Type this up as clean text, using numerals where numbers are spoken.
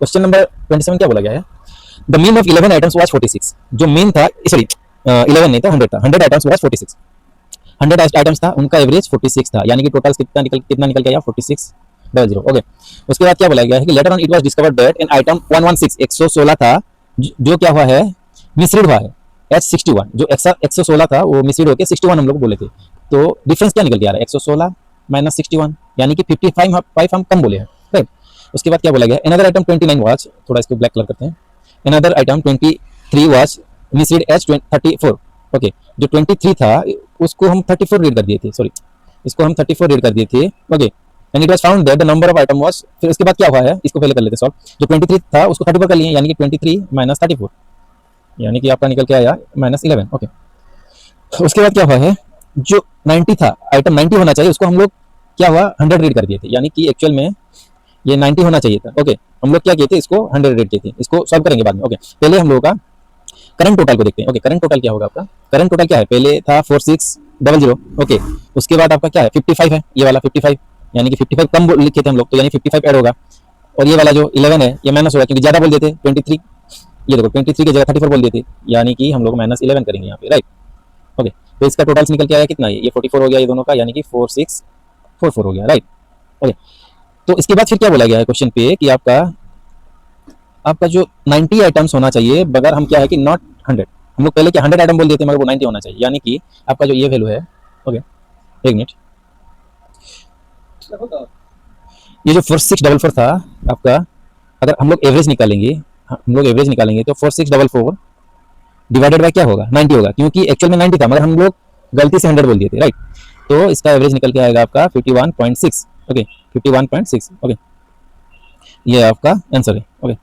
Question number 27 क्या बोला गया है? The mean of 11 items was 46। जो मीन था, सॉरी 11 नहीं था, 100 था। 100 आइटम्स वाज 46। 100 आइटम्स था, उनका एवरेज 46 था, यानी कि टोटल कितना निकल के आया? 4600। ओके। उसके बाद क्या बोला गया है कि later on it was discovered that an item 116 116 था, जो क्या हुआ है? मिसरीड हुआ है। H61 जो 116 था वो मिसरीड होकर 61 हम लोग बोले थे। तो डिफरेंस क्या निकल के आ रहा है? 116 माइनस 61, यानी कि 55 हम कम बोले हैं, राइट। उसके बाद क्या बोला गया? अनदर आइटम 29 वाज, थोड़ा इसको ब्लैक कलर करते हैं। Another item 23 was misread as 34। Okay. जो 23 था उसको हम 34 रीड कर दिए थे, सॉरी, इसको हम 34 रीड कर दिए थे। Okay. And it was found that the number of item was, फिर उसके बाद क्या हुआ है इसको पहले कर लेते हैं सॉल्व। जो 23 था उसको 34 कर लिए, यानी कि 23 माइनस 34, यानी कि आपका निकल के आया -11। ओके। उसके बाद क्या हुआ है? जो 90 था, आइटम 90 होना चाहिए, उसको हम लोग क्या हुआ? 100 रीड कर दिए थे, यानी कि एक्चुअल में ये 90 होना चाहिए था। ओके। हम लोग क्या किए थे? इसको 100 रीड किए थे। इसको सॉल्व करेंगे बाद में। ओके। पहले हम लोगों का करंट टोटल को देखते हैं। ओके। करंट टोटल क्या होगा आपका? करंट टोटल क्या है? पहले था 4600। ओके। उसके बाद आपका क्या है? 55 है, ये वाला 55, यानी कि 55 कम लिखे थे हम लोग, तो यानी 55 ऐड होगा। और ये वाला जो 11 है ये माइनस होगा, क्योंकि ज्यादा बोल देते 23। ये देखो 23 की जगह 34 बोल देते, यानी कि हम लोग -11 करेंगे यहाँ पे, राइट। ओके। तो इसका टोटल निकल के आया कितना? ये 44 हो गया ये दोनों का, यानी कि 4644 हो गया, राइट। ओके। तो इसके बाद फिर क्या बोला गया है क्वेश्चन पे कि आपका आपका जो 90 आइटम्स होना चाहिए, मगर हम क्या है कि नॉट 100। हम लोग पहले क्या 100 आइटम बोल देते मगर वो 90 होना चाहिए, यानी कि आपका जो ये वैल्यू है। ओके। एक मिनट। ये जो 4644 था आपका, अगर हम लोग एवरेज निकालेंगे, हम लोग एवरेज निकालेंगे तो 4644 डिवाइडेड बाय क्या होगा? 90 होगा, क्योंकि एक्चुअल में 90 था मगर हम लोग गलती से 100 बोल दिए थे, राइट। तो इसका एवरेज निकल के आएगा आपका 51.6। ओके। 51.6। ओके। ये आपका आंसर है। ओके।